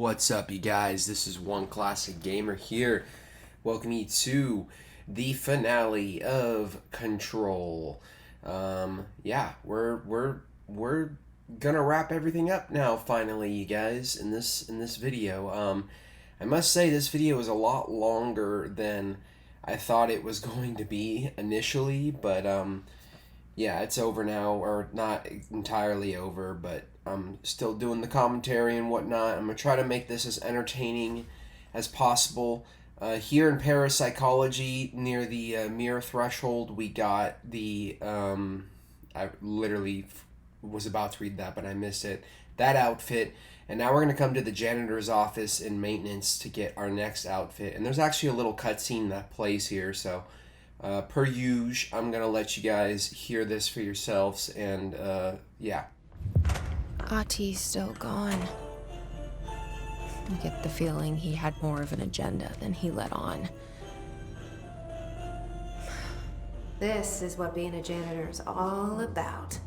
What's up, you guys? This is One Classic Gamer here. Welcome you to the finale of Control. Yeah, we're gonna wrap everything up now. Finally, you guys, in this video. I must say this video is a lot longer than I thought it was going to be initially, but yeah, it's over now, or not entirely over, but I'm still doing the commentary and whatnot. I'm gonna try to make this as entertaining as possible. Here in parapsychology, near the mirror threshold, we got the I literally was about to read that, but I missed it. That outfit, and now we're gonna come to the janitor's office in maintenance to get our next outfit. And there's actually a little cutscene that plays here, so. Per usual, I'm gonna let you guys hear this for yourselves, and yeah. Ati's still gone. I get the feeling he had more of an agenda than he let on. This is what being a janitor is all about.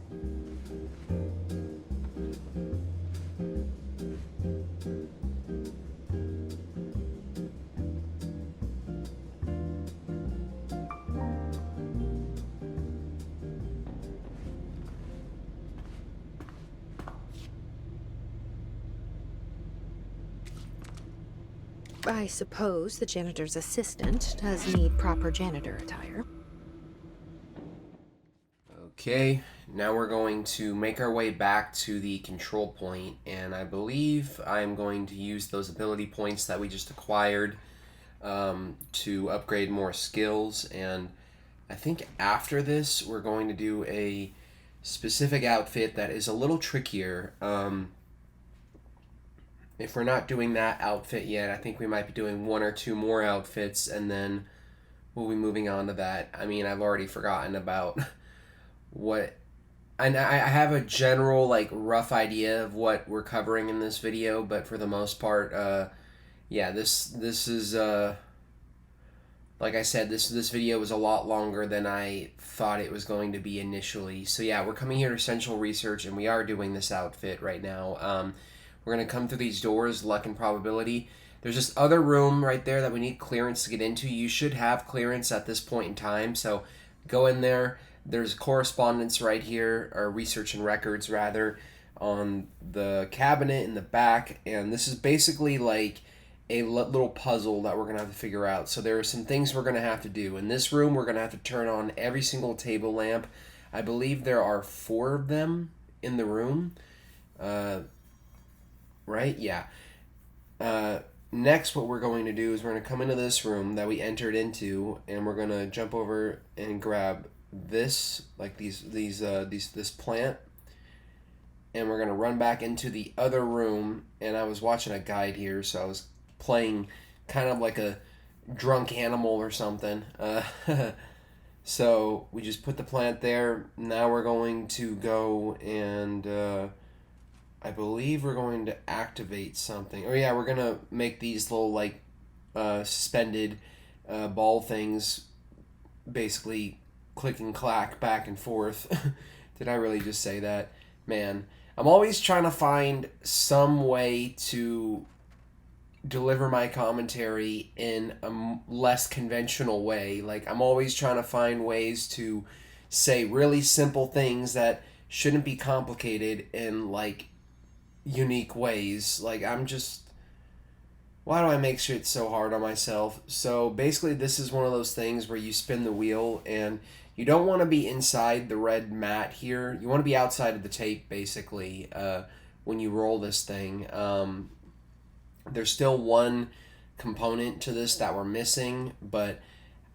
I suppose the janitor's assistant does need proper janitor attire. Okay, now we're going to make our way back to the control point, and I believe I'm going to use those ability points that we just acquired to upgrade more skills. And I think after this, we're going to do a specific outfit that is a little trickier. If we're not doing that outfit yet, I think we might be doing one or two more outfits, and then we'll be moving on to that. I mean, I've already forgotten about what... And I have a general, like, rough idea of what we're covering in this video, but for the most part, yeah, this is... like I said, this video was a lot longer than I thought it was going to be initially. So yeah, we're coming here to Central Research, and we are doing this outfit right now. We're going to come through these doors, luck and probability. There's this other room right there that we need clearance to get into. You should have clearance at this point in time, so go in there. There's correspondence right here, or research and records, rather, on the cabinet in the back. And this is basically like a little puzzle that we're going to have to figure out. So there are some things we're going to have to do. In this room, we're going to have to turn on every single table lamp. I believe there are 4 of them in the room. Right? Yeah. Next, what we're going to do is we're going to come into this room that we entered into, and we're going to jump over and grab this, like this plant, and we're going to run back into the other room. And I was watching a guide here, so I was playing kind of like a drunk animal or something. So we just put the plant there. Now we're going to go and I believe we're going to activate something. Oh yeah, we're going to make these little like suspended ball things basically click and clack back and forth. Did I really just say that? Man, I'm always trying to find some way to deliver my commentary in a less conventional way. Like, I'm always trying to find ways to say really simple things that shouldn't be complicated in like unique ways. Like, I'm just... Why do I make shit so hard on myself? So basically, this is one of those things where you spin the wheel, and you don't want to be inside the red mat here. You want to be outside of the tape, basically, when you roll this thing. There's still one component to this that we're missing, but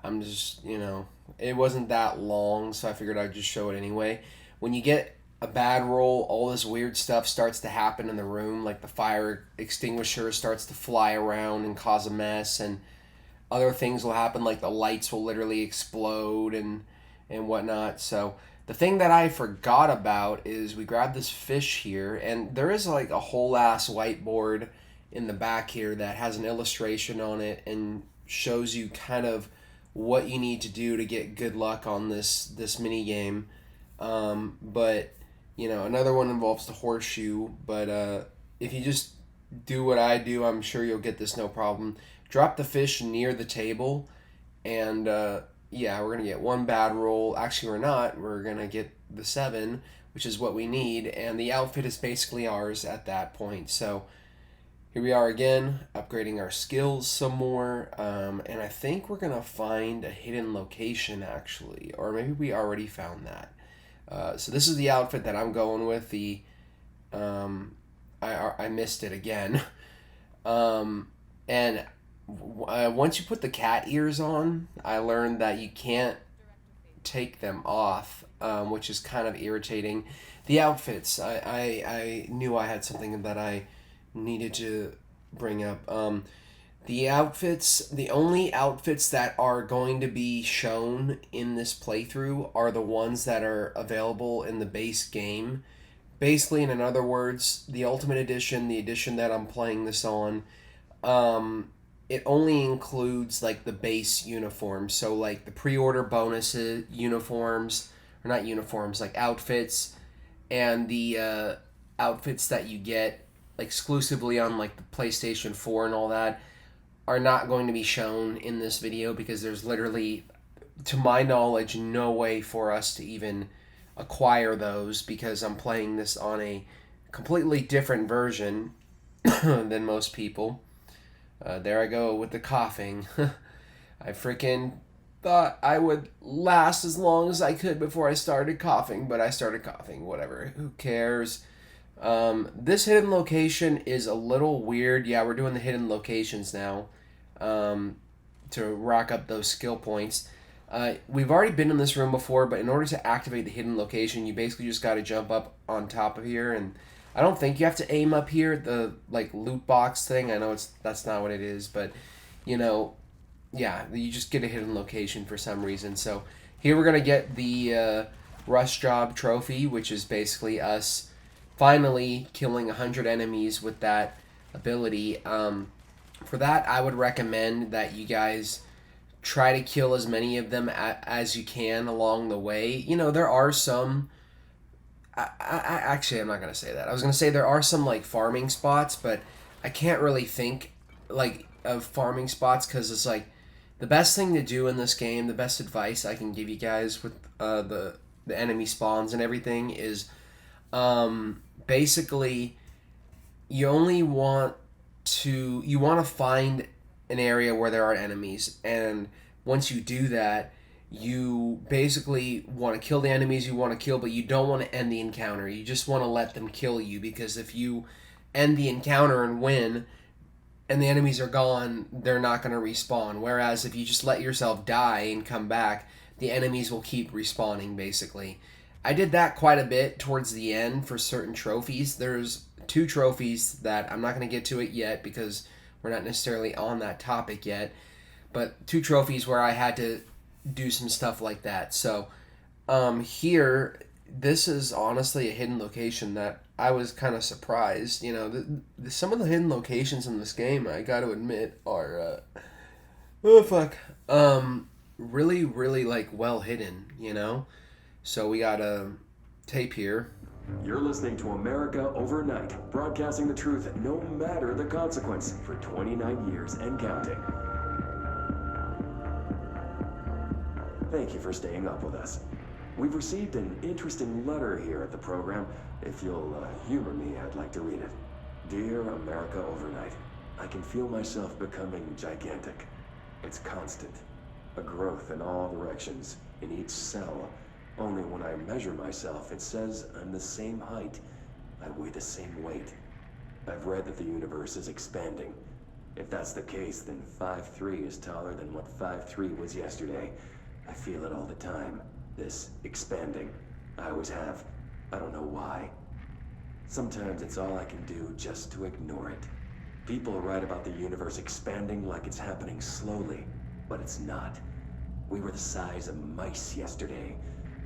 I'm just, it wasn't that long, so I figured I'd just show it anyway. When you get a bad roll, all this weird stuff starts to happen in the room, like the fire extinguisher starts to fly around and cause a mess, and other things will happen, like the lights will literally explode and whatnot. So the thing that I forgot about is we grabbed this fish here, and there is like a whole ass whiteboard in the back here that has an illustration on it and shows you kind of what you need to do to get good luck on this mini game. But another one involves the horseshoe. But if you just do what I do, I'm sure you'll get this no problem. Drop the fish near the table, and yeah, we're gonna get one bad roll. Actually, we're not. We're gonna get the 7, which is what we need, and the outfit is basically ours at that point. So here we are again, upgrading our skills some more, and I think we're gonna find a hidden location actually, or maybe we already found that. So this is the outfit that I'm going with. I missed it again. And once you put the cat ears on, I learned that you can't take them off, which is kind of irritating. The outfits, I knew I had something that I needed to bring up. The outfits, the only outfits that are going to be shown in this playthrough are the ones that are available in the base game. Basically, in other words, the Ultimate Edition, the edition that I'm playing this on, it only includes like the base uniforms. So like the pre-order bonuses, uniforms, or not uniforms, like outfits, and the outfits that you get exclusively on like the PlayStation 4 and all that are not going to be shown in this video because there's literally, to my knowledge, no way for us to even acquire those because I'm playing this on a completely different version than most people. There I go with the coughing. I freaking thought I would last as long as I could before I started coughing, but I started coughing. Whatever. Who cares? This hidden location is a little weird. Yeah, we're doing the hidden locations now to rack up those skill points. We've already been in this room before, but in order to activate the hidden location, you basically just got to jump up on top of here, and I don't think you have to aim up here, the like loot box thing. I know that's not what it is, but you know, yeah, you just get a hidden location for some reason. So here we're gonna get the rush job trophy, which is basically us finally killing 100 enemies with that ability. For that, I would recommend that you guys try to kill as many of them as you can along the way. You know, there are some... actually, I'm not going to say that. I was going to say there are some, like, farming spots, but I can't really think, like, of farming spots because it's, like, the best thing to do in this game, the best advice I can give you guys with the enemy spawns and everything is basically you only want to find an area where there are enemies, and once you do that, you basically want to kill the enemies you want to kill, but you don't want to end the encounter. You just want to let them kill you, because if you end the encounter and win and the enemies are gone, they're not going to respawn. Whereas if you just let yourself die and come back, the enemies will keep respawning, basically. I did that quite a bit towards the end for certain trophies. There's 2 trophies that I'm not going to get to it yet because we're not necessarily on that topic yet, but 2 trophies where I had to do some stuff like that. So here, this is honestly a hidden location that I was kind of surprised. You know, some of the hidden locations in this game, I got to admit, are really, really like well hidden. You know, so we got a tape here. You're listening to America Overnight, broadcasting the truth no matter the consequence for 29 years and counting. Thank you for staying up with us. We've received an interesting letter here at the program. If you'll humor me, I'd like to read it. Dear America Overnight, I can feel myself becoming gigantic. It's constant. A growth in all directions, in each cell. Only when I measure myself, it says I'm the same height. I weigh the same weight. I've read that the universe is expanding. If that's the case, then 5'3" is taller than what 5'3" was yesterday. I feel it all the time. This expanding. I always have. I don't know why. Sometimes it's all I can do just to ignore it. People write about the universe expanding like it's happening slowly, but it's not. We were the size of mice yesterday.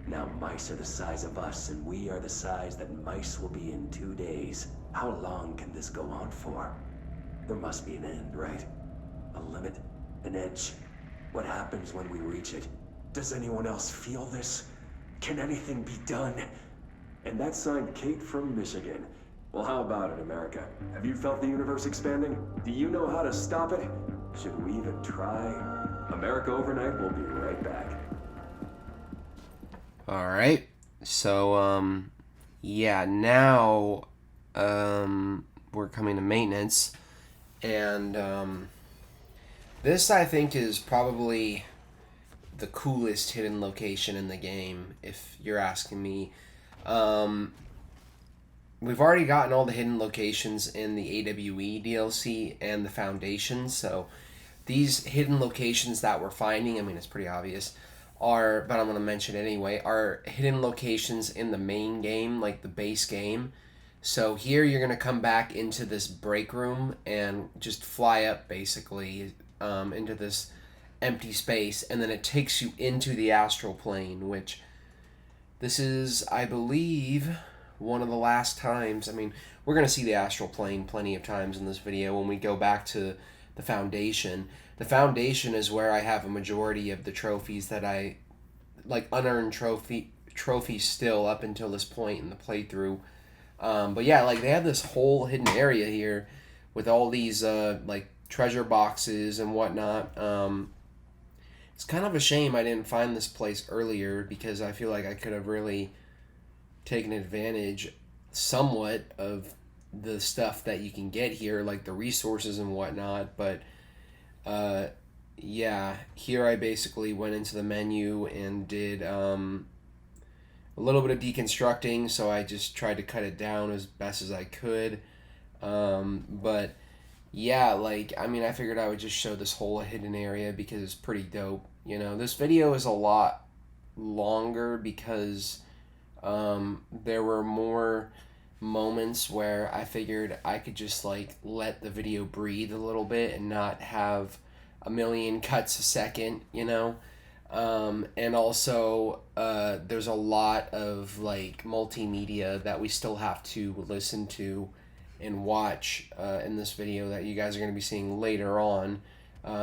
Now mice are the size of us, and we are the size that mice will be in 2 days. How long can this go on for? There must be an end, right? A limit? An edge? What happens when we reach it? Does anyone else feel this? Can anything be done? And that's signed Kate from Michigan. Well, how about it, America? Have you felt the universe expanding? Do you know how to stop it? Should we even try? America Overnight will be right back. All right. So, yeah, now, we're coming to maintenance. And, this, I think, is probably the coolest hidden location in the game, if you're asking me. We've already gotten all the hidden locations in the AWE DLC and the Foundation, so these hidden locations that we're finding, I mean, it's pretty obvious, but I'm going to mention it anyway, are hidden locations in the main game, like the base game. So here you're going to come back into this break room and just fly up, basically, into this empty space, and then it takes you into the astral plane, which this is, I believe, one of the last times. I mean, we're going to see the astral plane plenty of times in this video when we go back to the Foundation. The Foundation is where I have a majority of the trophies that I, like, unearned trophies still up until this point in the playthrough. But yeah, like, they have this whole hidden area here with all these, like, treasure boxes and whatnot. It's kind of a shame I didn't find this place earlier, because I feel like I could have really taken advantage somewhat of the stuff that you can get here, like the resources and whatnot. But yeah, here I basically went into the menu and did a little bit of deconstructing, so I just tried to cut it down as best as I could. But yeah, like, I mean, I figured I would just show this whole hidden area because it's pretty dope. You know, this video is a lot longer because there were more moments where I figured I could just, like, let the video breathe a little bit and not have a million cuts a second, you know? And also, there's a lot of, like, multimedia that we still have to listen to and watch in this video that you guys are going to be seeing later on,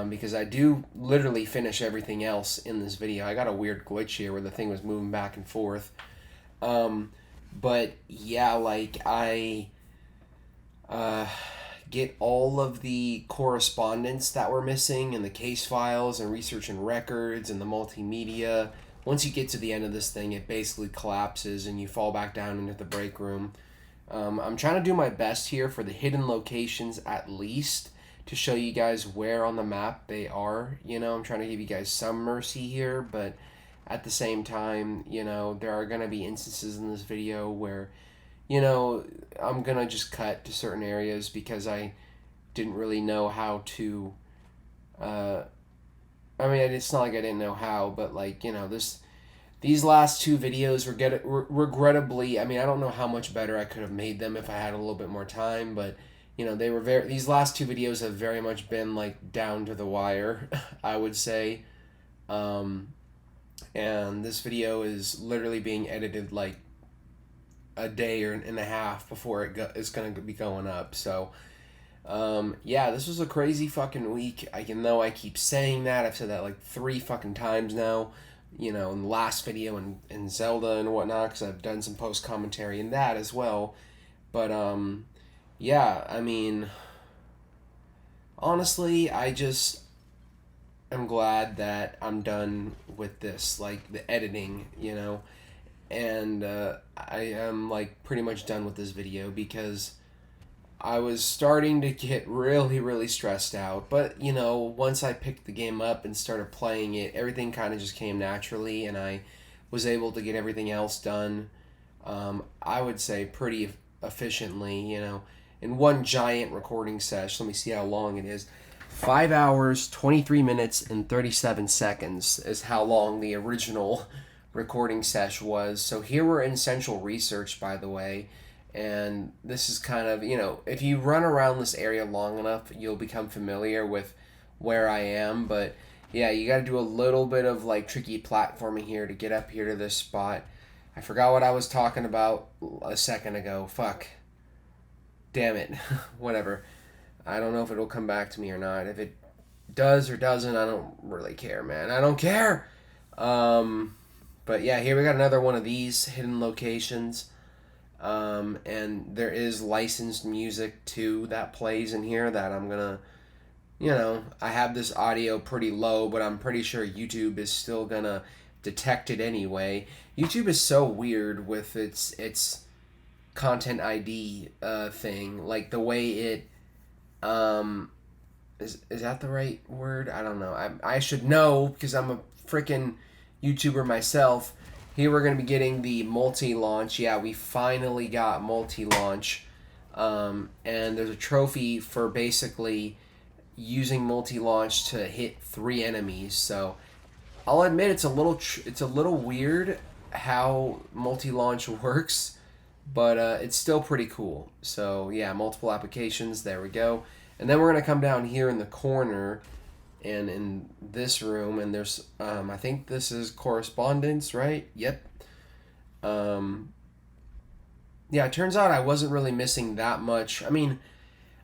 because I do literally finish everything else in this video. I got a weird glitch here where the thing was moving back and forth. But yeah, like, I get all of the correspondence that we're missing and the case files and research and records and the multimedia. Once you get to the end of this thing, it basically collapses and you fall back down into the break room. I'm trying to do my best here for the hidden locations, at least, to show you guys where on the map they are. You know, I'm trying to give you guys some mercy here, but at the same time, you know, there are going to be instances in this video where, you know, I'm going to just cut to certain areas because I didn't really know how to, I mean, it's not like I didn't know how, but, like, you know, these last two videos were regrettably, I mean, I don't know how much better I could have made them if I had a little bit more time, but, you know, these last two videos have very much been, like, down to the wire, I would say. And this video is literally being edited, like, a day and a half before it's going to be going up. So, yeah, this was a crazy fucking week. I know I keep saying that. I've said that, like, 3 fucking times now. You know, in the last video and Zelda and whatnot, because I've done some post commentary in that as well. But yeah, I mean, honestly, I just am glad that I'm done with this, like, the editing, you know, and I am, like, pretty much done with this video because I was starting to get really, really stressed out. But, you know, once I picked the game up and started playing it, everything kind of just came naturally, and I was able to get everything else done, I would say, pretty efficiently, you know, in one giant recording session. Let me see how long it is. 5 hours, 23 minutes, and 37 seconds is how long the original recording session was. So here we're in Central Research, by the way. And this is kind of, you know, if you run around this area long enough, you'll become familiar with where I am. But yeah, you got to do a little bit of, like, tricky platforming here to get up here to this spot. I forgot what I was talking about a second ago. Fuck. Damn it. Whatever. I don't know if it'll come back to me or not. If it does or doesn't, I don't really care, man. I don't care. But yeah, here we got another one of these hidden locations. And there is licensed music too that plays in here that I'm gonna, I have this audio pretty low, but I'm pretty sure YouTube is still gonna detect it anyway. YouTube is so weird with its content ID thing, like the way it is that the right word? I don't know. I should know because I'm a freaking YouTuber myself. Here we're going to be getting the multi-launch. Yeah, we finally got multi-launch. And there's a trophy for basically using multi-launch to hit 3 enemies. So I'll admit it's a little weird how multi-launch works, but it's still pretty cool. So yeah, multiple applications. There we go. And then we're going to come down here in the corner and in this room, and there's I think this is correspondence, right? Yep. Yeah, it turns out I wasn't really missing that much. I mean,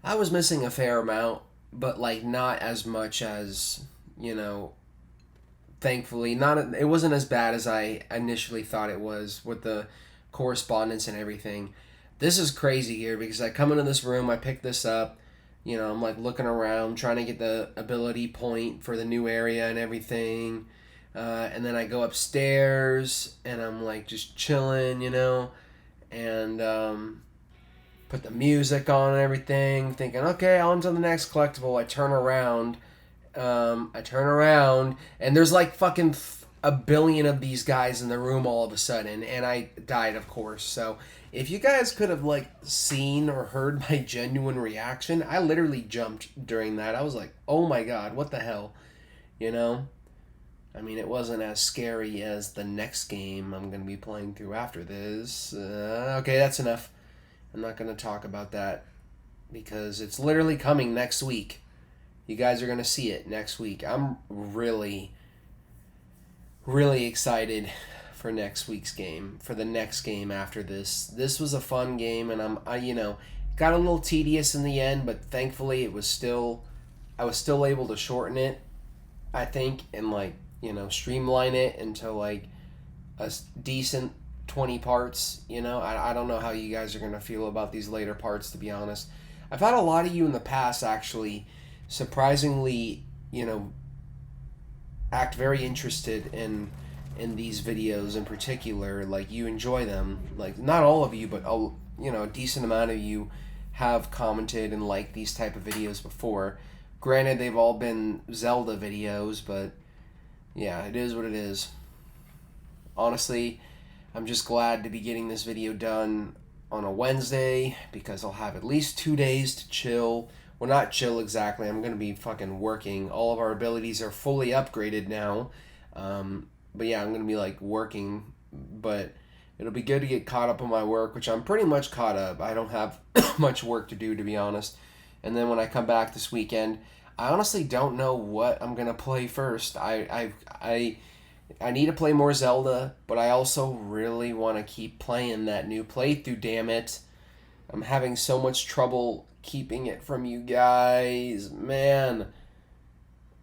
I was missing a fair amount, but like not as much as, thankfully. It wasn't as bad as I initially thought it was with the correspondence and everything. This is crazy here because I come into this room, I pick this up, I'm like looking around, trying to get the ability point for the new area and everything. And then I go upstairs and I'm like just chilling, and put the music on and everything, thinking, okay, on to the next collectible. I turn around, and there's like fucking a billion of these guys in the room all of a sudden, and I died, of course. So if you guys could have like seen or heard my genuine reaction, I literally jumped during that. I was like, oh my god, what the hell, I mean, it wasn't as scary as the next game I'm going to be playing through after this. Okay, that's enough. I'm not going to talk about that because it's literally coming next week. You guys are going to see it next week. I'm really, really excited for next week's game, for the next game after this. This was a fun game, and I got a little tedious in the end, but thankfully I was still able to shorten it, I think, and streamline it into like a decent 20 parts. I don't know how you guys are going to feel about these later parts, to be honest. I've had a lot of you in the past actually surprisingly, act very interested in these videos in particular. Like, you enjoy them. Like, not all of you, but a decent amount of you have commented and liked these type of videos before. Granted, they've all been Zelda videos, but yeah, it is what it is. Honestly, I'm just glad to be getting this video done on a Wednesday because I'll have at least 2 days to chill. Well, not chill exactly. I'm going to be fucking working. All of our abilities are fully upgraded now. But yeah, I'm going to be like working. But it'll be good to get caught up on my work, which I'm pretty much caught up. I don't have much work to do, to be honest. And then when I come back this weekend, I honestly don't know what I'm going to play first. I need to play more Zelda, but I also really want to keep playing that new playthrough, damn it. I'm having so much trouble keeping it from you guys, man.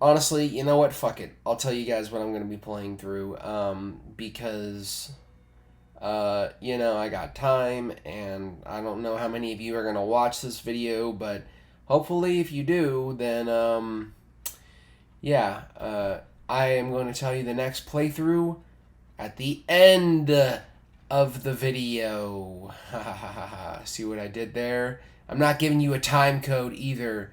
Honestly, you know what? Fuck it. I'll tell you guys what I'm going to be playing through, because, I got time, and I don't know how many of you are going to watch this video, but hopefully if you do, then, I am going to tell you the next playthrough at the end of the video. See what I did there? I'm not giving you a time code either.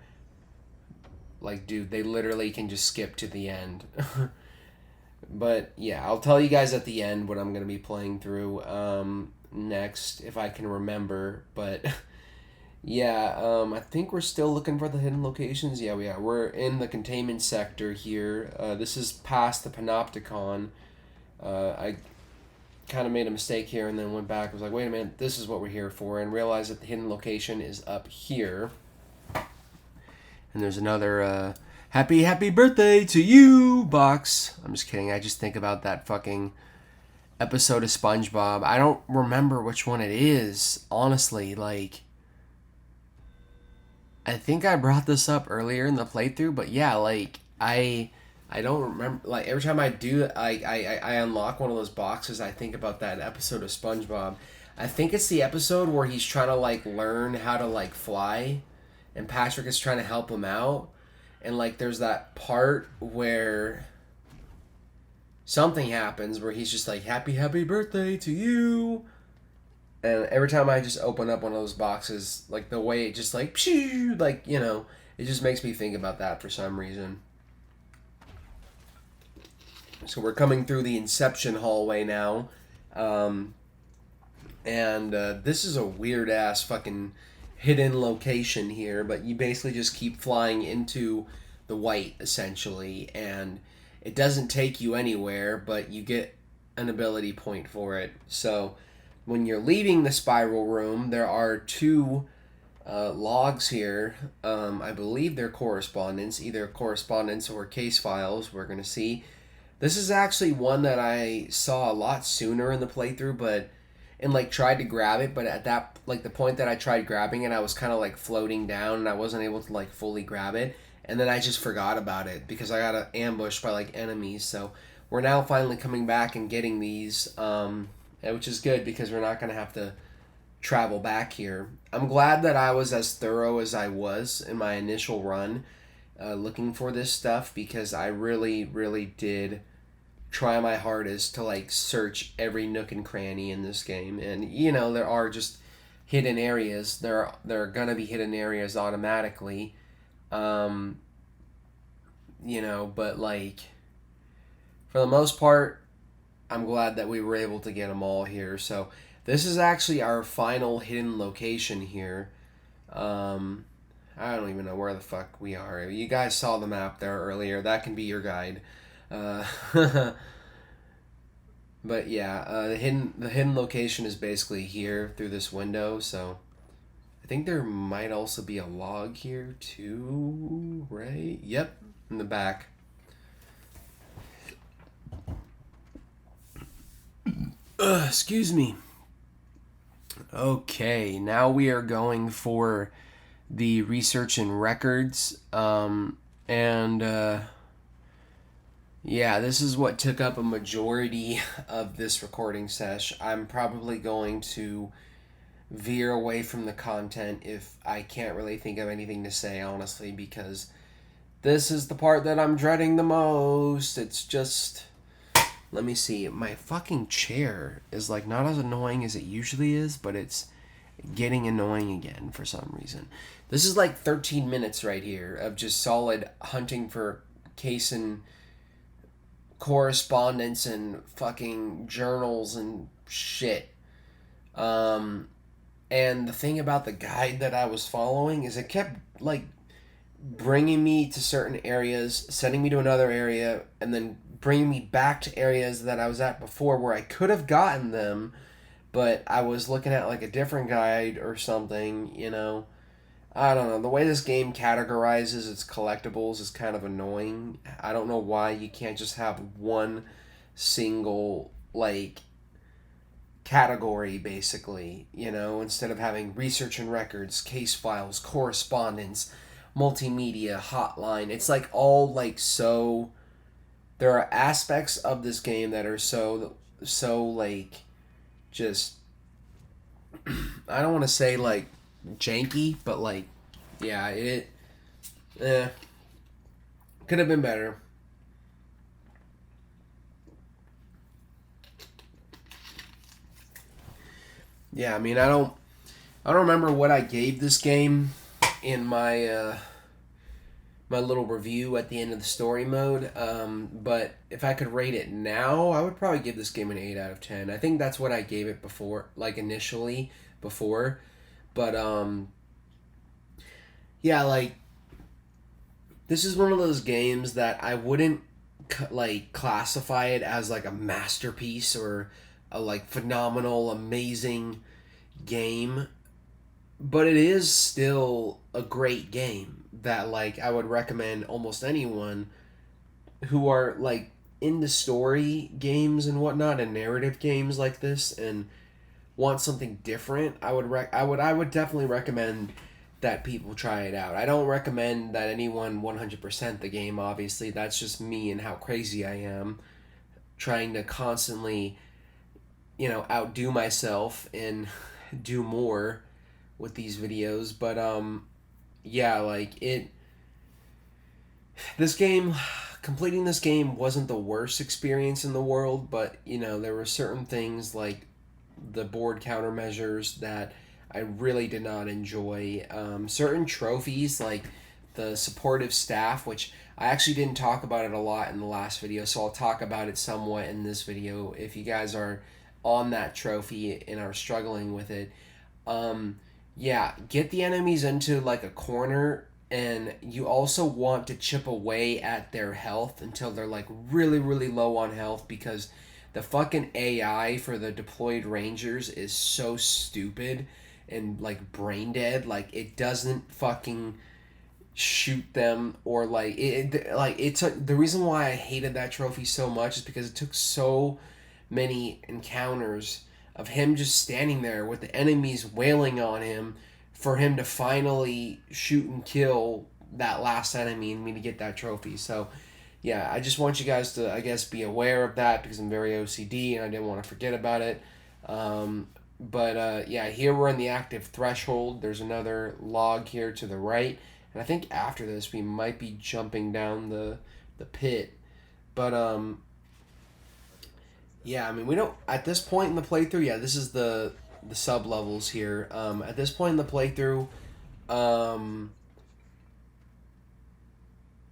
Like, dude, they literally can just skip to the end. But, yeah, I'll tell you guys at the end what I'm going to be playing through next, if I can remember. But, yeah, I think we're still looking for the hidden locations. Yeah, we are. We're in the containment sector here. This is past the Panopticon. I kind of made a mistake here and then went back. I was like, wait a minute, this is what we're here for, and realized that the hidden location is up here. And there's another happy birthday to you box. I'm just kidding. I just think about that fucking episode of SpongeBob. I don't remember which one it is, honestly. Like, I think I brought this up earlier in the playthrough, but yeah, like, I don't remember. Like, every time I do, I unlock one of those boxes, I think about that episode of SpongeBob. I think it's the episode where he's trying to like learn how to like fly, and Patrick is trying to help him out, and like there's that part where something happens where he's just like happy birthday to you, and every time I just open up one of those boxes, like the way it just like pshoo, like you know, it just makes me think about that for some reason. So we're coming through the Inception hallway now. And this is a weird ass fucking hidden location here, but you basically just keep flying into the white essentially, and it doesn't take you anywhere, but you get an ability point for it. So when you're leaving the spiral room, there are two logs here. I believe they're correspondence, either correspondence or case files. We're going to see. This is actually one that I saw a lot sooner in the playthrough, and like tried to grab it, but at that like the point that I tried grabbing it, I was kind of like floating down and I wasn't able to like fully grab it, and then I just forgot about it because I got ambushed by like enemies. So we're now finally coming back and getting these, which is good because we're not gonna have to travel back here. I'm glad that I was as thorough as I was in my initial run looking for this stuff, because I really did try my hardest to like search every nook and cranny in this game. And you know, there are just hidden areas. There are gonna be hidden areas automatically, you know, but like for the most part, I'm glad that we were able to get them all here. So this is actually our final hidden location here. I don't even know where the fuck we are. You guys saw the map there earlier. That can be your guide. But yeah, the hidden location is basically here through this window. So I think there might also be a log here too, right? Yep, in the back. Excuse me. Okay, now we are going for the research and records. Yeah, this is what took up a majority of this recording sesh. I'm probably going to veer away from the content if I can't really think of anything to say, honestly, because this is the part that I'm dreading the most. It's just... Let me see. My fucking chair is like not as annoying as it usually is, but it's getting annoying again for some reason. This is like 13 minutes right here of just solid hunting for case and correspondence and fucking journals and shit. And the thing about the guide that I was following is it kept like bringing me to certain areas, sending me to another area, and then bringing me back to areas that I was at before where I could have gotten them, but I was looking at like a different guide or something, you know. I don't know. The way this game categorizes its collectibles is kind of annoying. I don't know why you can't just have one single, like, category, basically, you know, instead of having research and records, case files, correspondence, multimedia, hotline. It's like all like so... There are aspects of this game that are so like just I don't want to say like janky, but like yeah, it could have been better. Yeah, I mean, I don't remember what I gave this game in my my little review at the end of the story mode, but if I could rate it now, I would probably give this game an 8 out of 10. I think that's what I gave it before, like initially before, but yeah, like this is one of those games that I wouldn't like classify it as like a masterpiece or a like phenomenal, amazing game, but it is still a great game that like I would recommend almost anyone who are like into story games and whatnot and narrative games like this and want something different. I would definitely recommend that people try it out. I don't recommend that anyone 100% the game, obviously. That's just me and how crazy I am trying to constantly outdo myself and do more with these videos. But yeah, like this game, completing this game wasn't the worst experience in the world, but there were certain things like the board countermeasures that I really did not enjoy. Certain trophies like the supportive staff, which I actually didn't talk about it a lot in the last video, so I'll talk about it somewhat in this video. If you guys are on that trophy and are struggling with it, yeah, get the enemies into like a corner, and you also want to chip away at their health until they're like really, really low on health, because the fucking AI for the deployed rangers is so stupid and like brain dead. Like it doesn't fucking shoot them, or like it took the reason why I hated that trophy so much is because it took so many encounters of him just standing there with the enemies wailing on him for him to finally shoot and kill that last enemy and me to get that trophy. So yeah, I just want you guys to, I guess, be aware of that because I'm very OCD and I didn't want to forget about it. But yeah, here we're in the active threshold. There's another log here to the right. And I think after this we might be jumping down the pit. But yeah, I mean, we don't, at this point in the playthrough, yeah, this is the sub levels here. At this point in the playthrough,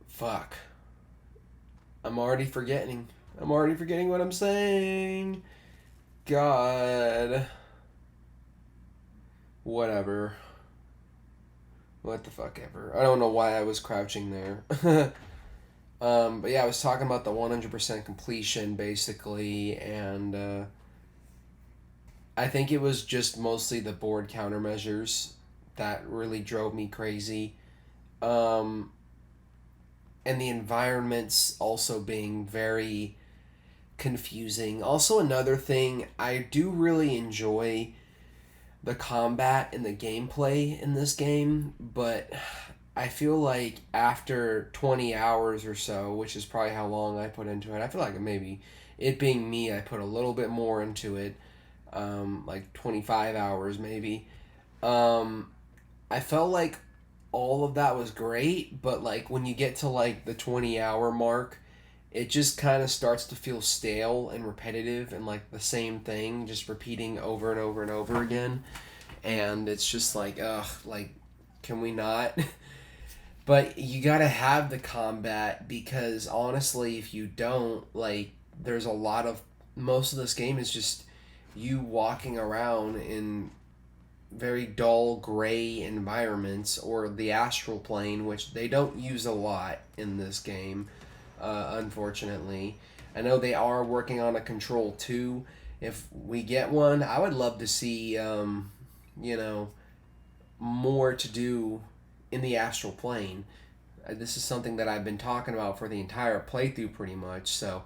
fuck. I'm already forgetting. I'm already forgetting what I'm saying. God. Whatever. What the fuck ever. I don't know why I was crouching there. But yeah, I was talking about the 100% completion, basically, and I think it was just mostly the board countermeasures that really drove me crazy. And the environments also being very confusing. Also, another thing, I do really enjoy the combat and the gameplay in this game, but I feel like after 20 hours or so, which is probably how long I put into it, I feel like maybe, it being me, I put a little bit more into it, like 25 hours maybe. I felt like all of that was great, but like when you get to like the 20-hour mark, it just kind of starts to feel stale and repetitive and like the same thing just repeating over and over and over again. And it's just like, ugh, like, can we not? But you gotta have the combat, because honestly, if you don't, like, there's a lot of, most of this game is just you walking around in very dull gray environments, or the astral plane, which they don't use a lot in this game, unfortunately. I know they are working on a Control 2. If we get one, I would love to see, more to do in the astral plane. This is something that I've been talking about for the entire playthrough pretty much. So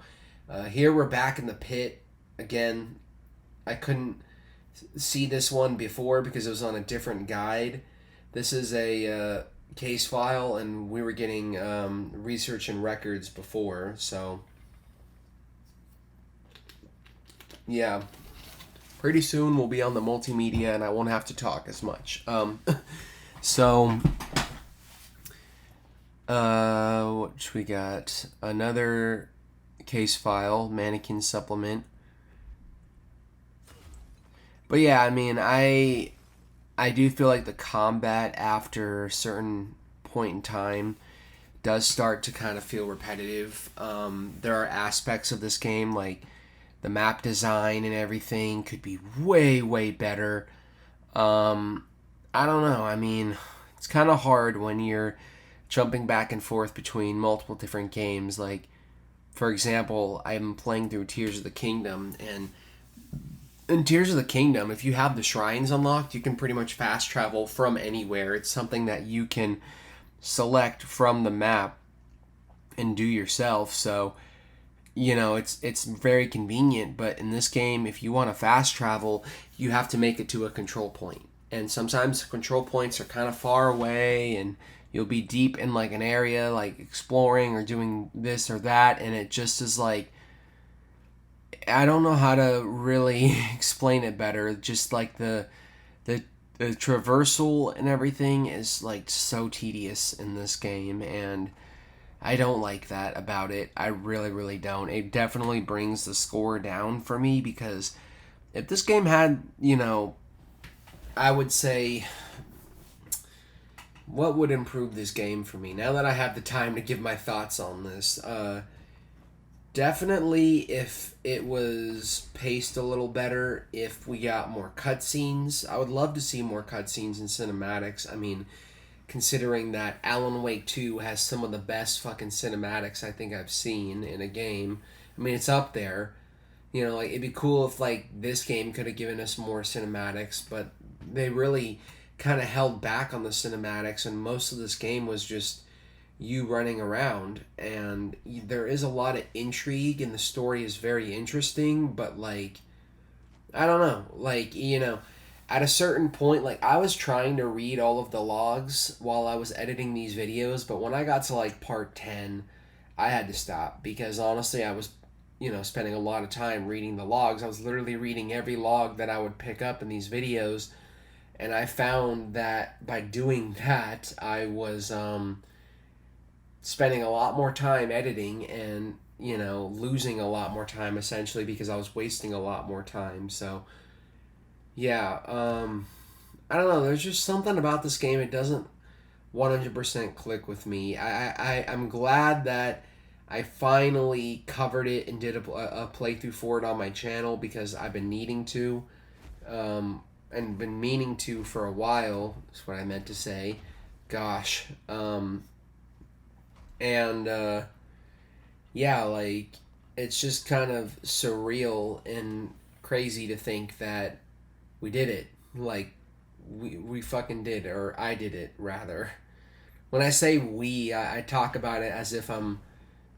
here we're back in the pit again. I couldn't see this one before because it was on a different guide. This is a case file, and we were getting research and records before. So yeah, pretty soon we'll be on the multimedia and I won't have to talk as much. So what we got? Another case file, mannequin supplement. But yeah, I mean, I do feel like the combat after a certain point in time does start to kind of feel repetitive. There are aspects of this game, like the map design and everything, could be way, way better. I don't know. I mean, it's kind of hard when you're jumping back and forth between multiple different games. Like, for example, I'm playing through Tears of the Kingdom, and in Tears of the Kingdom, if you have the shrines unlocked, you can pretty much fast travel from anywhere. It's something that you can select from the map and do yourself. So, it's very convenient. But in this game, if you want to fast travel, you have to make it to a control point. And sometimes the control points are kind of far away, and you'll be deep in like an area, like exploring or doing this or that, and it just is like, I don't know how to really explain it better. Just like the the traversal and everything is like so tedious in this game, and I don't like that about it. I really, really don't. It definitely brings the score down for me because if this game had, I would say, what would improve this game for me? Now that I have the time to give my thoughts on this, definitely if it was paced a little better, if we got more cutscenes. I would love to see more cutscenes and cinematics. I mean, considering that Alan Wake 2 has some of the best fucking cinematics I think I've seen in a game. I mean, it's up there. Like, it'd be cool if, like, this game could have given us more cinematics, but they really kind of held back on the cinematics, and most of this game was just you running around, and there is a lot of intrigue, and the story is very interesting, but, like, I don't know. Like, at a certain point, like, I was trying to read all of the logs while I was editing these videos, but when I got to, like, part 10, I had to stop because honestly I was, spending a lot of time reading the logs. I was literally reading every log that I would pick up in these videos, and I found that by doing that, I was spending a lot more time editing and, losing a lot more time essentially because I was wasting a lot more time. So, yeah, I don't know. There's just something about this game. It doesn't 100% click with me. I'm glad that I finally covered it and did a playthrough for it on my channel because I've been needing to, and been meaning to for a while. That's what I meant to say. Gosh. And, yeah, like, it's just kind of surreal and crazy to think that we did it. Like, we fucking did, or I did it, rather. When I say we, I talk about it as if I'm,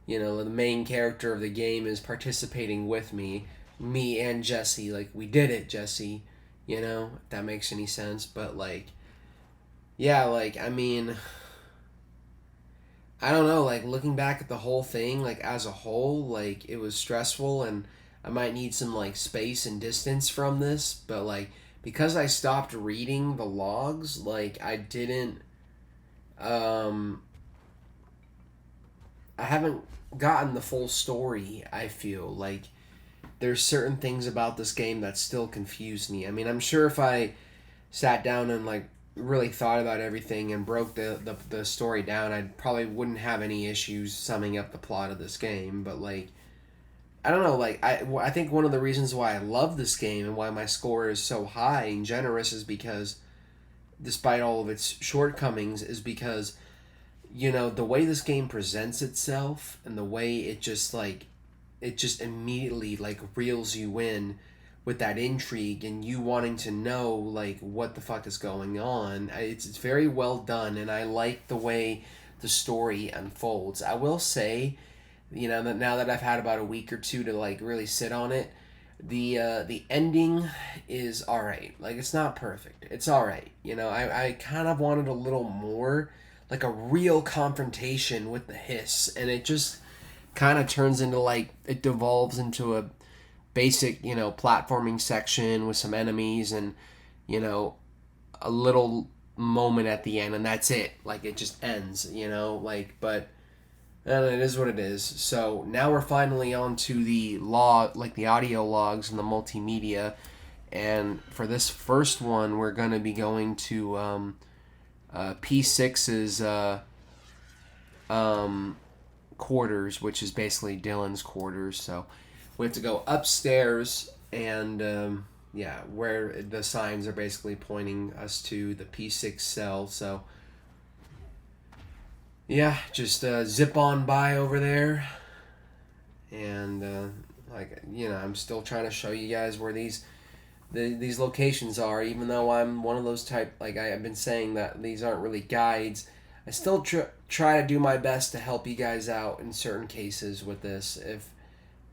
the main character of the game is participating with me and Jesse. Like, we did it, Jesse. If that makes any sense. But, like, yeah, like, I mean, I don't know, like, looking back at the whole thing, like, as a whole, like, it was stressful, and I might need some, like, space and distance from this, but, like, because I stopped reading the logs, like, I didn't, I haven't gotten the full story, I feel. Like, there's certain things about this game that still confuse me. I mean, I'm sure if I sat down and, like, really thought about everything and broke the story down, I probably wouldn't have any issues summing up the plot of this game. But, like, I don't know, like, I think one of the reasons why I love this game and why my score is so high and generous is because, despite all of its shortcomings, is because, the way this game presents itself and the way it just, like, it just immediately, like, reels you in with that intrigue and you wanting to know, like, what the fuck is going on. It's very well done, and I like the way the story unfolds. I will say, that now that I've had about a week or two to, like, really sit on it, the ending is all right. Like, it's not perfect. It's all right. I kind of wanted a little more, like, a real confrontation with the hiss, and it just kind of turns into, like, it devolves into a basic, platforming section with some enemies and, a little moment at the end, and that's it. Like, it just ends, like, but it is what it is. So now we're finally on to the log, like the audio logs and the multimedia, and for this first one, we're going to be going to P6's quarters, which is basically Dylan's quarters. So we have to go upstairs, and yeah, where the signs are basically pointing us to the P6 cell. So yeah, just zip on by over there, and like, I'm still trying to show you guys where these locations are, even though I'm one of those type, like I've been saying that these aren't really guides. I still try to do my best to help you guys out in certain cases with this, if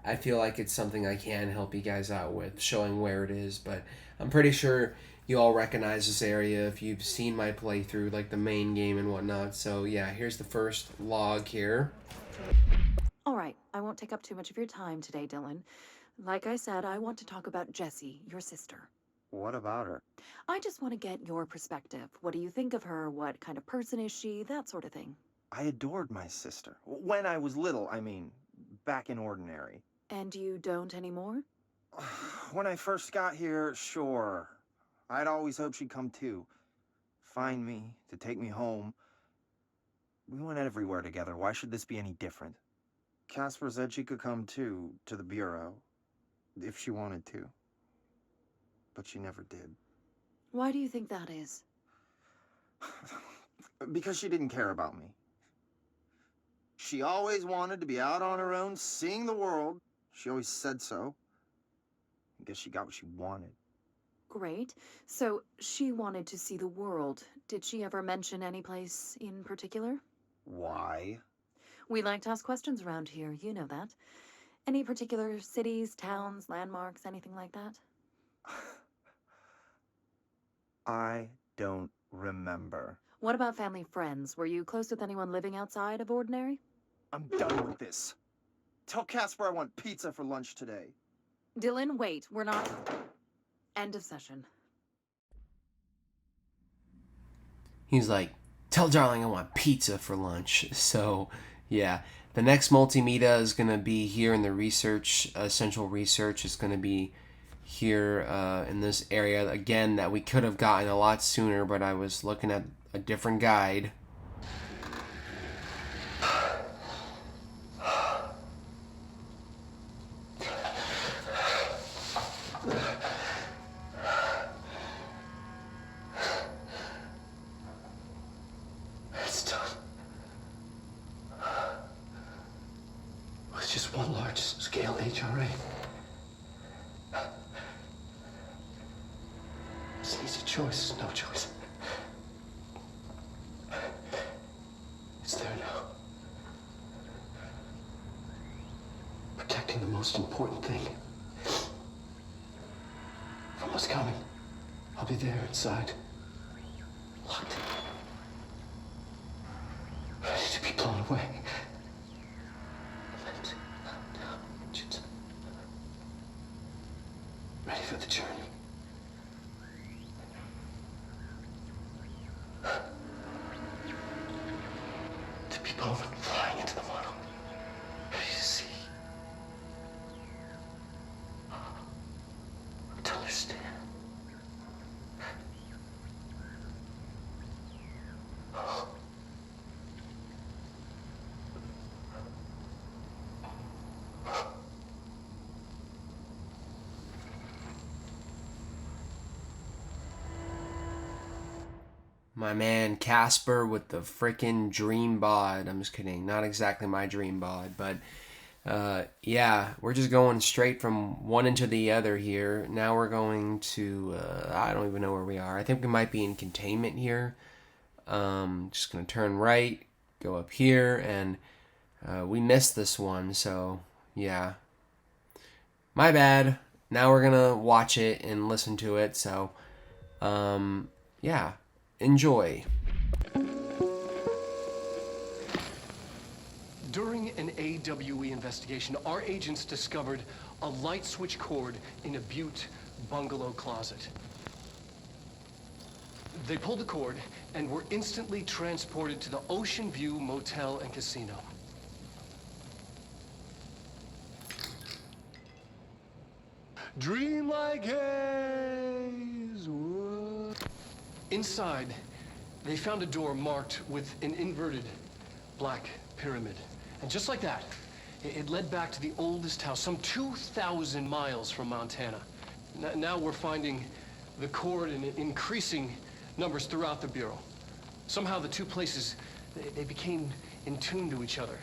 I feel like it's something I can help you guys out with, showing where it is. But I'm pretty sure you all recognize this area if you've seen my playthrough, like the main game and whatnot. So yeah, here's the first log here. All right, I won't take up too much of your time today, Dylan, Like I said, I want to talk about Jessie, your sister. What about her? I just want to get your perspective. What do you think of her? What kind of person is she? That sort of thing. I adored my sister. When I was little, I mean, back in Ordinary. And you don't anymore? When I first got here, sure. I'd always hoped she'd come too. Find me, to take me home. We went everywhere together. Why should this be any different? Casper said she could come too, to the Bureau. If she wanted to. But she never did. Why do you think that is? Because she didn't care about me. She always wanted to be out on her own, seeing the world. She always said so. I guess she got what she wanted. Great. So, she wanted to see the world. Did she ever mention any place in particular? Why? We like to ask questions around here, you know that. Any particular cities, towns, landmarks, anything like that? I don't remember. What about family friends? Were you close with anyone living outside of Ordinary? I'm done with this. Tell Casper I want pizza for lunch today. Dylan, wait, we're not... End of session. He's like, tell darling I want pizza for lunch. So, yeah. The next multimedia is going to be here in the research, central research. It's going to be here in this area. Again, that we could have gotten a lot sooner, but I was looking at a different guide. It's done. It's just one large-scale HRA. It's an easy choice, no choice. It's there now. Protecting the most important thing from what's coming. I'll be there inside. Locked in. Ready to be blown away. Lindsay, now, Jinza. Ready for the journey. To be blown, flying into the model. Ready to see. To understand. My man Casper with the frickin' dream bod. I'm just kidding. Not exactly my dream bod, but yeah, we're just going straight from one into the other here. Now we're going to, I don't even know where we are. I think we might be in containment here. Just going to turn right, go up here, and we missed this one, so yeah. My bad. Now we're going to watch it and listen to it, so yeah. Enjoy. During an AWE investigation, our agents discovered a light switch cord in a Butte bungalow closet. They pulled the cord and were instantly transported to the Ocean View Motel and Casino. Dream like haze. Inside, they found a door marked with an inverted black pyramid. And just like that, it led back to the oldest house, some 2,000 miles from Montana. Now we're finding the cord in increasing numbers throughout the Bureau. Somehow the two places, they became in tune to each other.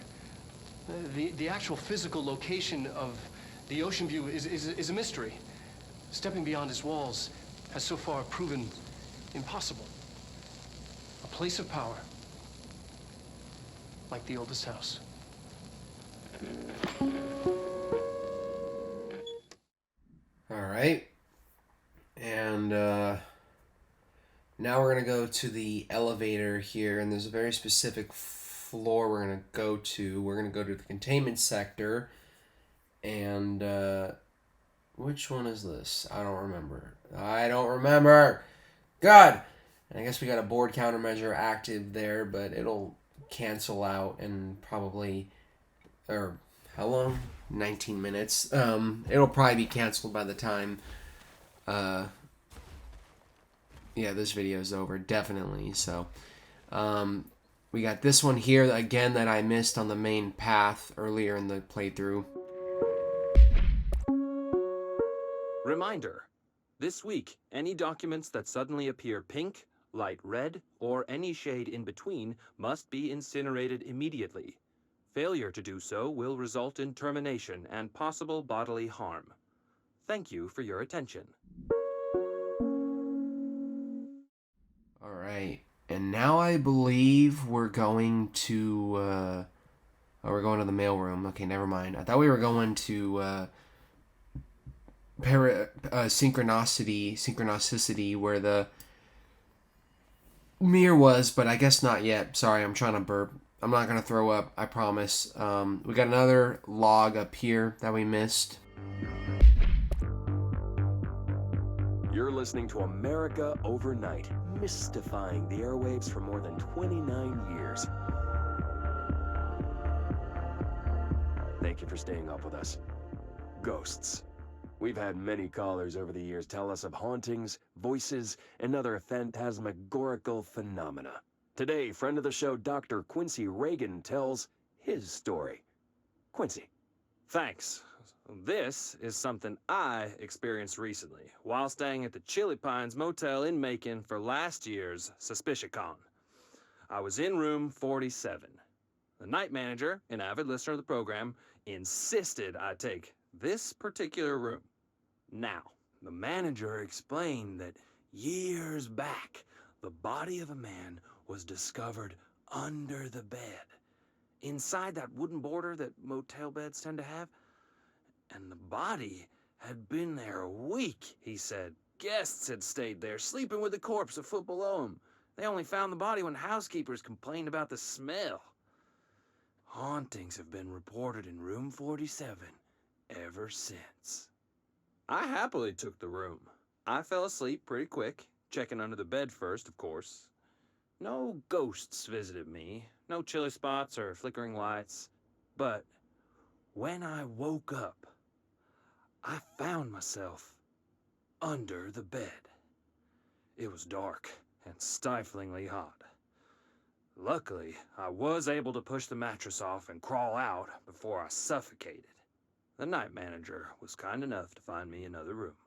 The actual physical location of the Ocean View is a mystery. Stepping beyond its walls has so far proven impossible. A place of power, like the oldest house. All right. And now we're going to go to the elevator here, and there's a very specific floor we're going to go to. We're going to go to the containment sector, and Which one is this? I don't remember. I don't remember. God. And I guess we got a board countermeasure active there, but it'll cancel out in probably, or how long? 19 minutes. It'll probably be canceled by the time, this video is over. Definitely. So, we got this one here again that I missed on the main path earlier in the playthrough. Reminder, this week, any documents that suddenly appear pink, light red, or any shade in between must be incinerated immediately. Failure to do so will result in termination and possible bodily harm. Thank you for your attention. All right. And now I believe we're going to, we're going to the mailroom. Okay, never mind. I thought we were going to, synchronicity where the mirror was, but I guess not yet. Sorry, I'm trying to burp. I'm not gonna throw up, I promise. We got another log up here that we missed. You're listening to America Overnight, mystifying the airwaves for more than 29 years. Thank you for staying up with us. Ghosts. We've had many callers over the years tell us of hauntings, voices, and other phantasmagorical phenomena. Today, friend of the show, Dr. Quincy Reagan, tells his story. Quincy. Thanks. This is something I experienced recently while staying at the Chili Pines Motel in Macon for last year's SuspiciaCon. I was in room 47. The night manager, an avid listener of the program, insisted I take this particular room. Now, the manager explained that years back, the body of a man was discovered under the bed, inside that wooden border that motel beds tend to have. And the body had been there a week, he said. Guests had stayed there, sleeping with the corpse a foot below them. They only found the body when housekeepers complained about the smell. Hauntings have been reported in room 47 ever since. I happily took the room. I fell asleep pretty quick, checking under the bed first, of course. No ghosts visited me, no chilly spots or flickering lights. But when I woke up, I found myself under the bed. It was dark and stiflingly hot. Luckily, I was able to push the mattress off and crawl out before I suffocated. The night manager was kind enough to find me another room.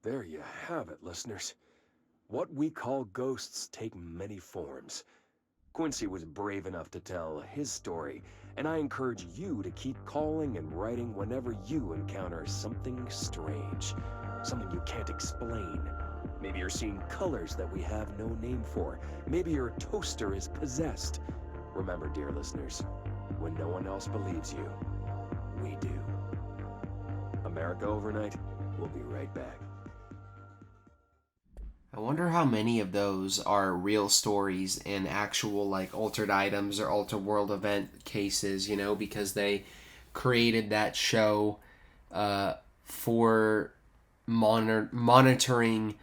There you have it, listeners. What we call ghosts take many forms. Quincy was brave enough to tell his story, and I encourage you to keep calling and writing whenever you encounter something strange, something you can't explain. Maybe you're seeing colors that we have no name for. Maybe your toaster is possessed. Remember, dear listeners, when no one else believes you, we do. America Overnight, we'll be right back. I wonder how many of those are real stories and actual like altered items or alter world event cases, because they created that show for monitoring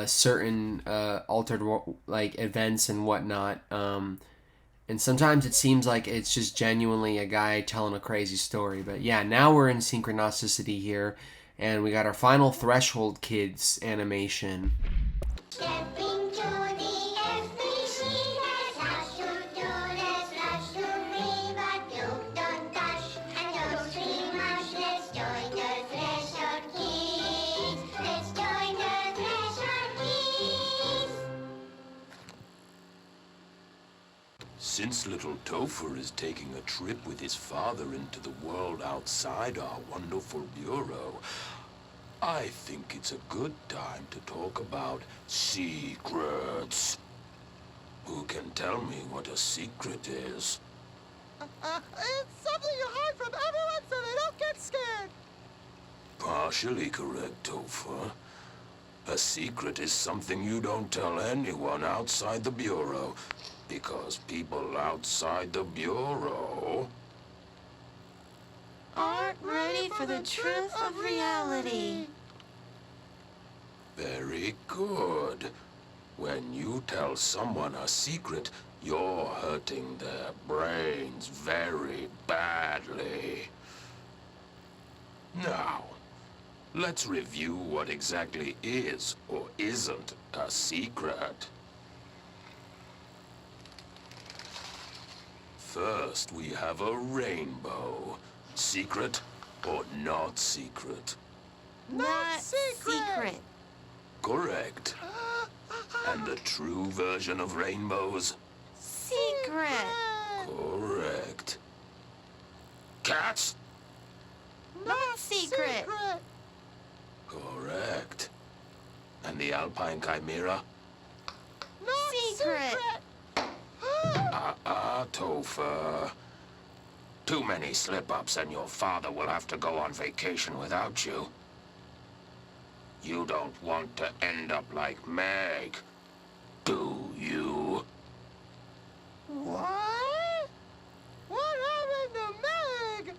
certain altered like events and whatnot. And sometimes it seems like it's just genuinely a guy telling a crazy story. But yeah, now we're in Synchronicity here, and we got our final Threshold Kids animation. Stepping to the FBC, there's lots to do, there's lots to be, but you don't dash and don't scream much. Let's join the Threshold Kids. Let's join the Threshold Kids. Since little Topher is taking a trip with his father into the world outside our wonderful bureau, I think it's a good time to talk about secrets. Who can tell me what a secret is? It's something you hide from everyone so they don't get scared. Partially correct, Topher. A secret is something you don't tell anyone outside the bureau, because people outside the bureau Aren't ready for for the truth of reality. Very good. When you tell someone a secret, you're hurting their brains very badly. Now, let's review what exactly is or isn't a secret. First, we have a rainbow. Secret or not secret? Not secret. Correct. And the true version of rainbows? Secret. Correct. Cats? Not secret. Correct. And the Alpine Chimera? Secret. Topher. Too many slip-ups and your father will have to go on vacation without you. You don't want to end up like Meg, do you? What? What happened to Meg?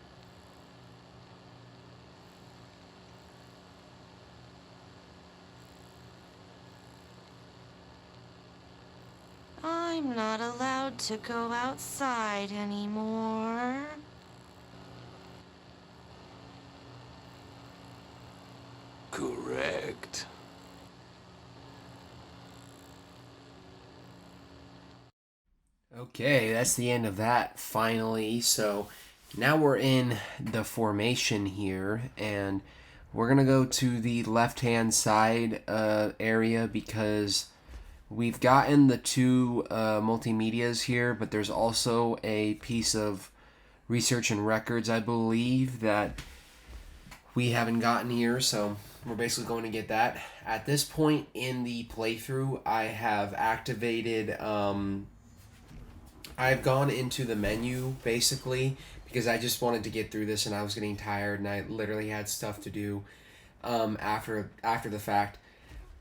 I'm not allowed to go outside anymore. Correct. Okay, that's the end of that finally. So now we're in the formation here, and we're gonna go to the left-hand side area because we've gotten the two multimedias here, but there's also a piece of research and records, I believe, that we haven't gotten here, so we're basically going to get that. At this point in the playthrough, I have activated, I've gone into the menu, basically, because I just wanted to get through this and I was getting tired and I literally had stuff to do after the fact.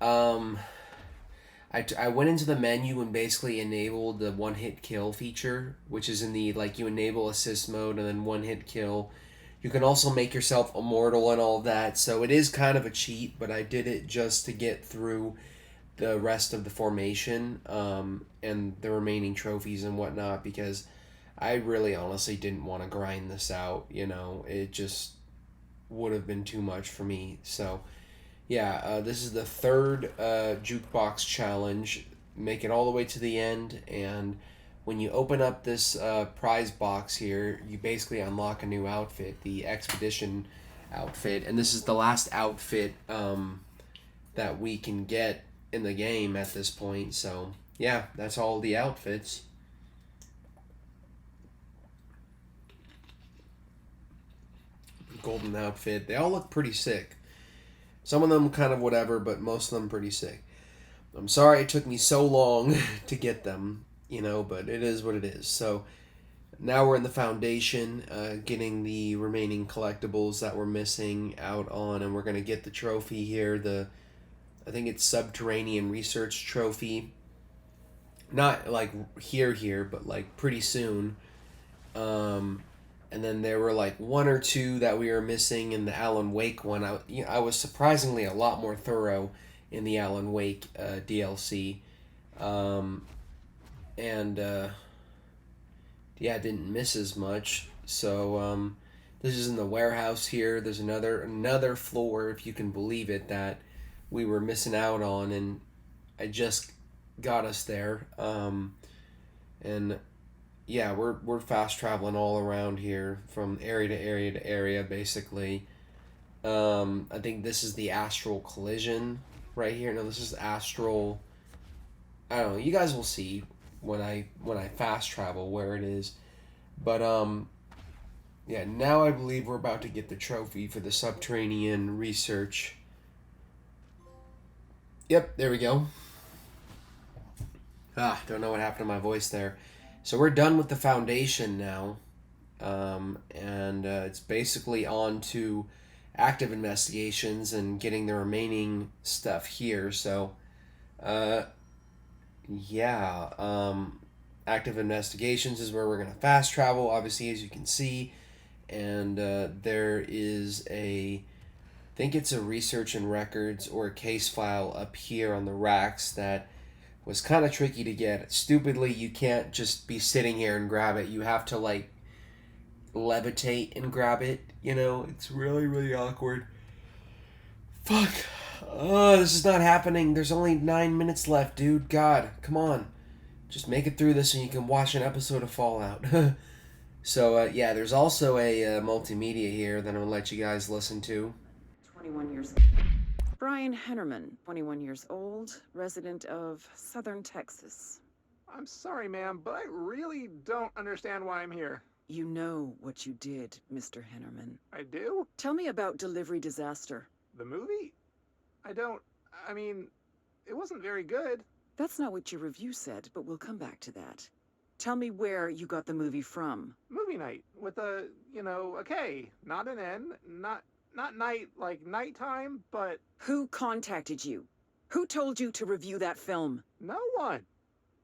I went into the menu and basically enabled the one-hit kill feature, which is in the, like, you enable assist mode and then one-hit kill. You can also make yourself immortal and all of that, so it is kind of a cheat, but I did it just to get through the rest of the formation and the remaining trophies and whatnot, because I really honestly didn't want to grind this out, you know, it just would have been too much for me. So yeah, this is the third jukebox challenge. Make it all the way to the end, and when you open up this prize box here, you basically unlock a new outfit, the Expedition outfit, and this is the last outfit that we can get in the game at this point. So yeah, that's all the outfits. Golden outfit, they all look pretty sick. Some of them kind of whatever, but most of them pretty sick. I'm sorry it took me so long to get them, you know, but it is what it is. So now we're in the foundation, getting the remaining collectibles that we're missing out on, and we're going to get the trophy here, I think it's Subterranean Research Trophy. Not like here, but like pretty soon. And then there were like one or two that we were missing in the Alan Wake one. I was surprisingly a lot more thorough in the Alan Wake DLC. Yeah, didn't miss as much. So this is in the warehouse here. There's another floor, if you can believe it, that we were missing out on, and I just got us there. And yeah, we're fast traveling all around here from area to area to area, basically. I think this is the Astral Collision right here. No, this is Astral. I don't know. You guys will see when I fast travel where it is. But yeah, now I believe we're about to get the trophy for the Subterranean Research. Yep, there we go. Don't know what happened to my voice there. So we're done with the foundation now, and it's basically on to active investigations and getting the remaining stuff here. So, yeah, active investigations is where we're going to fast travel, obviously, as you can see, and there is I think it's a research and records or a case file up here on the racks that was kind of tricky to get. Stupidly, you can't just be sitting here and grab it. You have to like levitate and grab it. It's really, really awkward. Fuck. Oh, this is not happening. There's only 9 minutes left, dude. God, come on. Just make it through this and you can watch an episode of Fallout. So, yeah, there's also a multimedia here that I'm going to let you guys listen to. 21 years. Brian Hennerman, 21 years old, resident of southern Texas. I'm sorry, ma'am, but I really don't understand why I'm here. You know what you did, Mr. Hennerman. I do? Tell me about Delivery Disaster. The movie? I mean, it wasn't very good. That's not what your review said, but we'll come back to that. Tell me where you got the movie from. Movie night with a K, not an N, not night like nighttime, but... Who contacted you? Who told you to review that film? No one.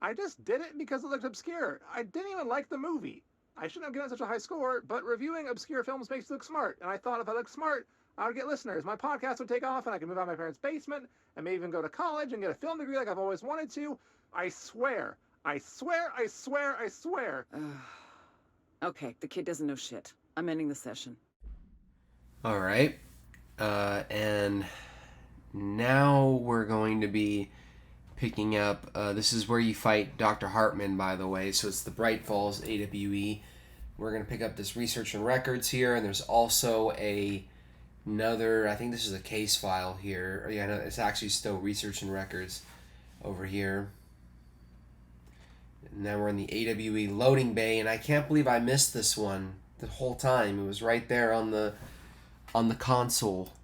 I just did it because it looked obscure. I didn't even like the movie. I shouldn't have given such a high score, but reviewing obscure films makes you look smart, and I thought if I looked smart, I would get listeners. My podcast would take off, and I could move out of my parents' basement, and maybe even go to college and get a film degree like I've always wanted to. I swear. I swear, I swear, I swear. Okay, the kid doesn't know shit. I'm ending the session. All right. And now we're going to be picking up... this is where you fight Dr. Hartman, by the way. So it's the Bright Falls AWE. We're going to pick up this research and records here, and there's also another... I think this is a case file here. Or, yeah, no, it's actually still research and records over here. Now we're in the AWE loading bay, and I can't believe I missed this one the whole time. It was right there on the console.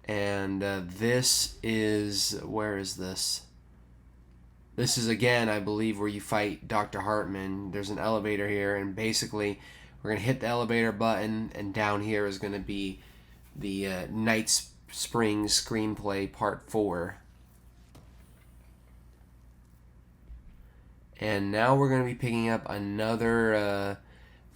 And this is... Where is this? This is, again, I believe, where you fight Dr. Hartman. There's an elevator here, and basically we're going to hit the elevator button, and down here is going to be the Night Springs Screenplay Part 4. And now we're going to be picking up another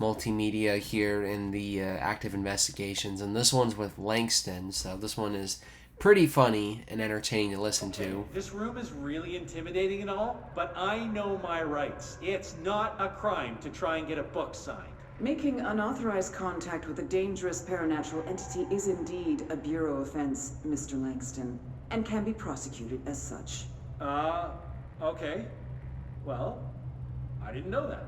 multimedia here in the active investigations. And this one's with Langston. So this one is pretty funny and entertaining to listen to. This room is really intimidating and all, but I know my rights. It's not a crime to try and get a book signed. Making unauthorized contact with a dangerous paranatural entity is indeed a Bureau offense, Mr. Langston, and can be prosecuted as such. Okay. Well, I didn't know that.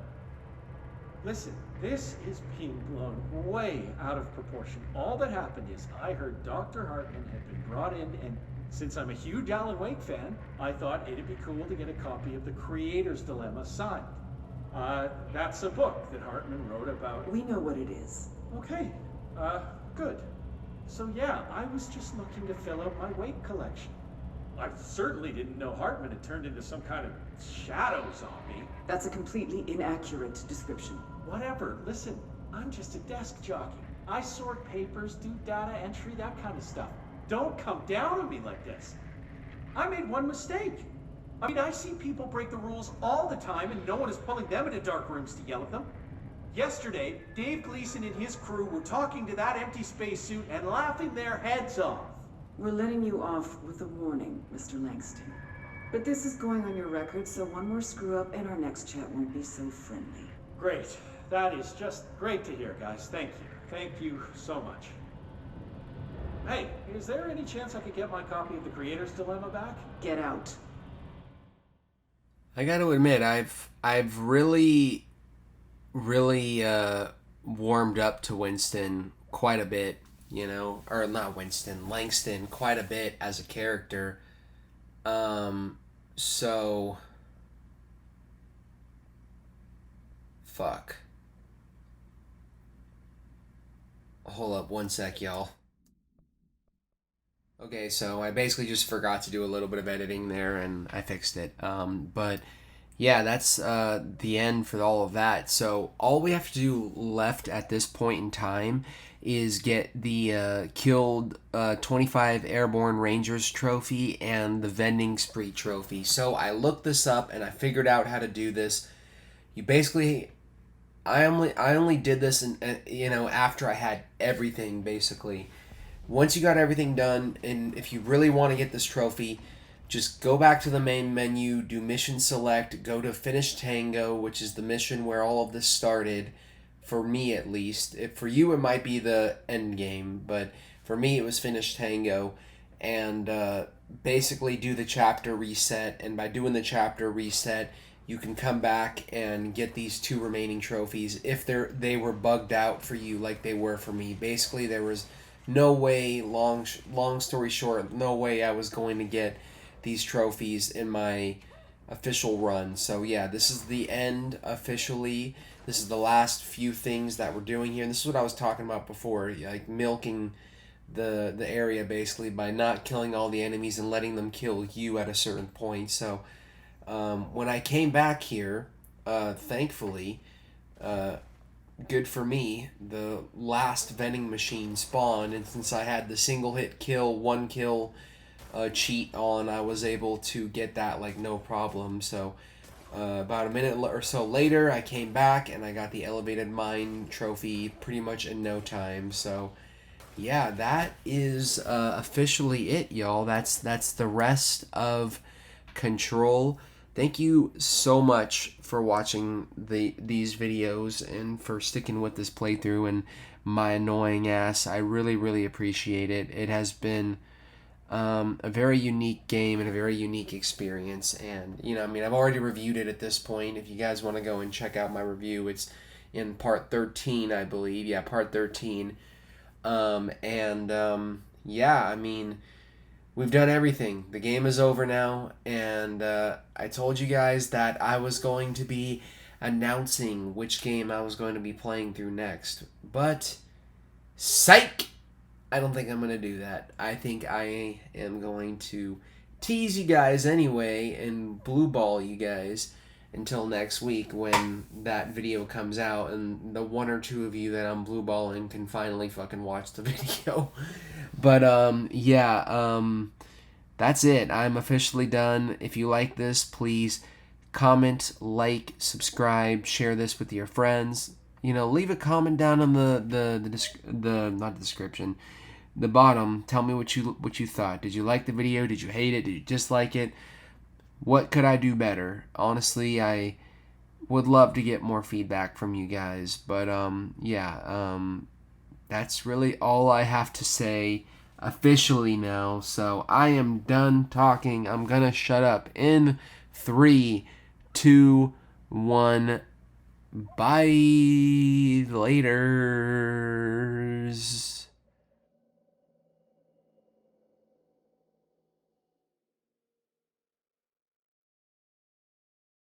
Listen, this is being blown way out of proportion. All that happened is I heard Dr. Hartman had been brought in, and since I'm a huge Alan Wake fan, I thought it'd be cool to get a copy of The Creator's Dilemma signed. That's a book that Hartman wrote about... We know what it is. Okay, good. So yeah, I was just looking to fill out my Wake collection. I certainly didn't know Hartman had turned into some kind of shadow zombie. That's a completely inaccurate description. Whatever. Listen, I'm just a desk jockey. I sort papers, do data entry, that kind of stuff. Don't come down on me like this. I made one mistake. I mean, I see people break the rules all the time and no one is pulling them into dark rooms to yell at them. Yesterday, Dave Gleason and his crew were talking to that empty spacesuit and laughing their heads off. We're letting you off with a warning, Mr. Langston. But this is going on your record, so one more screw-up and our next chat won't be so friendly. Great. That is just great to hear, guys. Thank you. Thank you so much. Hey, is there any chance I could get my copy of The Creator's Dilemma back? Get out. I got to admit, I've really warmed up to Winston quite a bit, you know, or not Winston, Langston quite a bit as a character. So fuck. Hold up one sec, y'all. Okay, so I basically just forgot to do a little bit of editing there, and I fixed it. But yeah, that's the end for all of that. So all we have to do left at this point in time is get the killed 25 Airborne Rangers trophy and the vending spree trophy. So I looked this up and I figured out how to do this. You basically, I only did this after I had everything basically. Once you got everything done, and if you really want to get this trophy, just go back to the main menu, do mission select, go to finish Tango, which is the mission where all of this started, for me at least. For you, it might be the end game, but for me, it was finish Tango, and basically do the chapter reset. And by doing the chapter reset, you can come back and get these 2 remaining trophies if they were bugged out for you like they were for me. Basically, there was no way, long story short, no way I was going to get these trophies in my official run. So yeah, this is the end officially. This is the last few things that we're doing here. And this is what I was talking about before, like milking the area basically by not killing all the enemies and letting them kill you at a certain point. So when I came back here, thankfully, good for me, the last vending machine spawned, and since I had the single hit kill, 1 kill cheat on, I was able to get that like no problem. So about a minute or so later, I came back and I got the elevated mine trophy pretty much in no time. So yeah, that is officially it, y'all. That's the rest of Control. Thank you so much for watching these videos and for sticking with this playthrough and my annoying ass. I really, really appreciate it. It has been a very unique game and a very unique experience. And, I've already reviewed it at this point. If you guys want to go and check out my review, it's in part 13, I believe. Yeah, part 13. Yeah, we've done everything. The game is over now, and I told you guys that I was going to be announcing which game I was going to be playing through next. But, psych! I don't think I'm going to do that. I think I am going to tease you guys anyway and blue ball you guys until next week when that video comes out and the 1 or 2 of you that I'm blue balling can finally fucking watch the video. But that's it. I'm officially done. If you like this, please comment, like, subscribe, share this with your friends. Leave a comment down on not the description, the bottom. Tell me what you thought. Did you like the video? Did you hate it? Did you dislike it? What could I do better? Honestly, I would love to get more feedback from you guys. But that's really all I have to say officially now. So I am done talking. I'm gonna shut up in 3, 2, 1. Bye. Laters.